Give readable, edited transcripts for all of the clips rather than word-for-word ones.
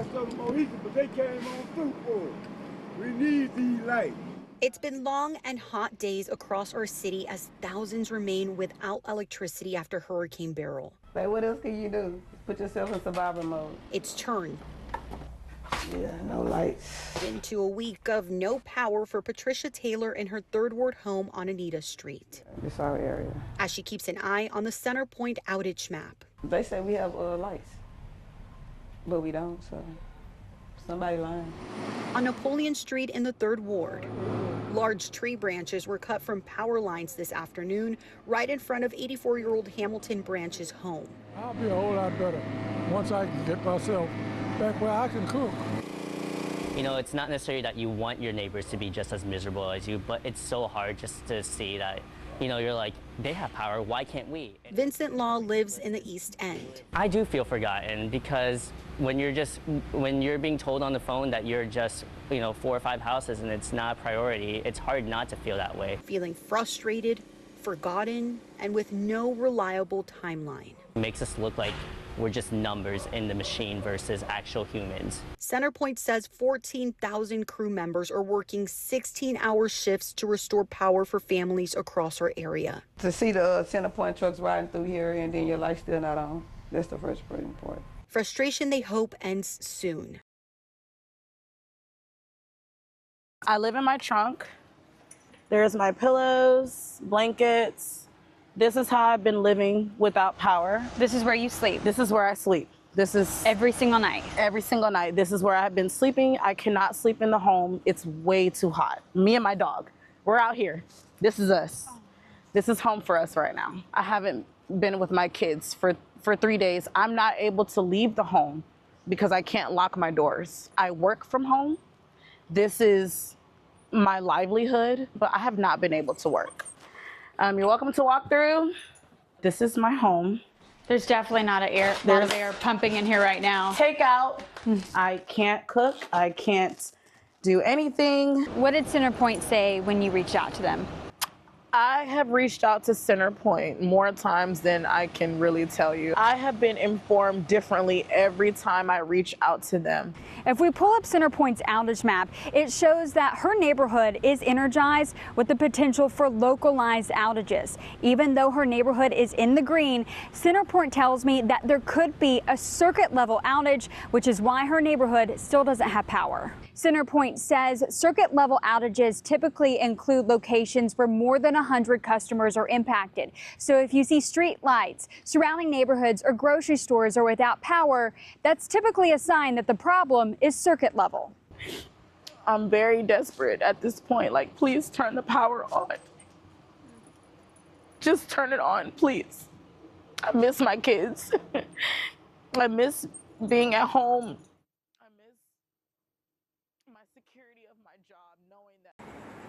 rest of the Mohicans, but they came on through for us. We need these lights. It's been long and hot days across our city as thousands remain without electricity after Hurricane Beryl. Like, what else can you do? Put yourself in survival mode. It's turned no lights. into a week of no power for Patricia Taylor in her Third Ward home on Anita Street. It's our area. As she keeps an eye on the Center Point outage map. They say we have lights, but we don't, so somebody lying. On Napoleon Street in the Third Ward, large tree branches were cut from power lines this afternoon right in front of 84-year-old Hamilton Branch's home. I'll be a whole lot better once I can get myself back where I can cook. You know, it's not necessarily that you want your neighbors to be just as miserable as you, but it's so hard just to see that, you know, you're like, they have power, why can't we? Vincent Law lives in the East End. I do feel forgotten because when you're being told on the phone that you're just, you know, 4 or 5 houses and it's not a priority, it's hard not to feel that way. Feeling frustrated, forgotten, and with no reliable timeline. It makes us look like we're just numbers in the machine versus actual humans. CenterPoint says 14,000 crew members are working 16-hour shifts to restore power for families across our area. To see the CenterPoint trucks riding through here and then your light's still not on, that's the frustrating part. Frustration they hope ends soon. I live in my trunk. There's my pillows, blankets. This is how I've been living without power. This is where you sleep? This is where I sleep. This is every single night? Every single night. This is where I've been sleeping. I cannot sleep in the home. It's way too hot. Me and my dog, we're out here. This is us. This is home for us right now. I haven't been with my kids for 3 days. I'm not able to leave the home because I can't lock my doors. I work from home. This is my livelihood, but I have not been able to work. You're welcome to walk through. This is my home. There's definitely not a lot of air pumping in here right now. Takeout. I can't cook. I can't do anything. What did CenterPoint say when you reached out to them? I have reached out to CenterPoint more times than I can really tell you. I have been informed differently every time I reach out to them. If we pull up CenterPoint's outage map, it shows that her neighborhood is energized with the potential for localized outages. Even though her neighborhood is in the green, CenterPoint tells me that there could be a circuit level outage, which is why her neighborhood still doesn't have power. CenterPoint says circuit level outages typically include locations where more than 100 customers are impacted. So if you see street lights, surrounding neighborhoods, or grocery stores are without power, that's typically a sign that the problem is circuit level. I'm very desperate at this point. Like, please turn the power on. Just turn it on, please. I miss my kids. I miss being at home.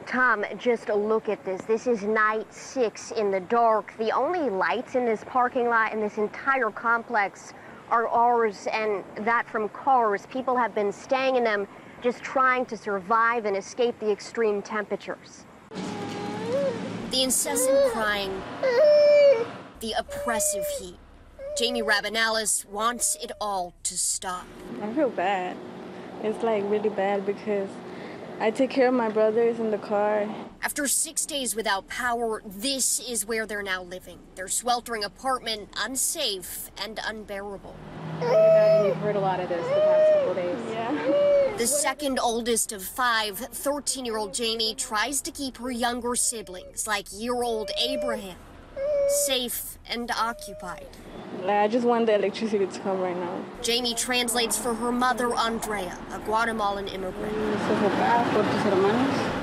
Tom, just look at this. This is night 6 in the dark. The only lights in this parking lot in this entire complex are ours and that from cars. People have been staying in them just trying to survive and escape the extreme temperatures. The incessant crying, the oppressive heat. Jamie Rabinalis wants it all to stop. I feel bad. It's like really bad because I take care of my brothers in the car. After 6 days without power, this is where they're now living. Their sweltering apartment, unsafe and unbearable. You've heard a lot of this the past couple days. Yeah. The second oldest of 5, 13-year-old Jamie tries to keep her younger siblings, like year-old Abraham, safe and occupied. I just want the electricity to come right now. Jamie translates for her mother, Andrea, a Guatemalan immigrant,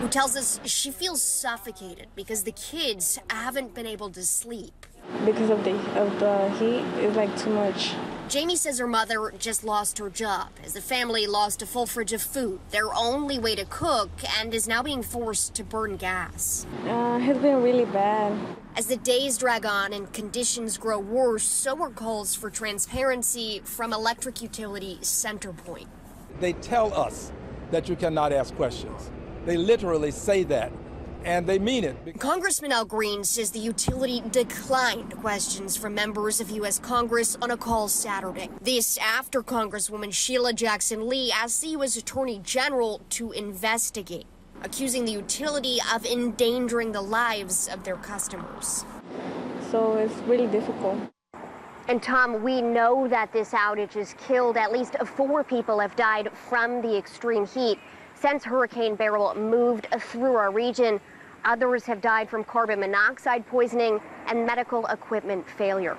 who tells us she feels suffocated because the kids haven't been able to sleep. Because of the heat, it's like too much. Jamie says her mother just lost her job as the family lost a full fridge of food, their only way to cook, and is now being forced to burn gas. It's been really bad. As the days drag on and conditions grow worse, so are calls for transparency from electric utility CenterPoint. They tell us that you cannot ask questions. They literally say that. and they mean it. Congressman Al Green says the utility declined questions from members of U.S. Congress on a call Saturday. This after Congresswoman Sheila Jackson Lee asked the U.S. Attorney General to investigate, accusing the utility of endangering the lives of their customers. So it's really difficult. And Tom, we know that this outage has killed at least 4 people have died from the extreme heat since Hurricane Beryl moved through our region. Others have died from carbon monoxide poisoning and medical equipment failure.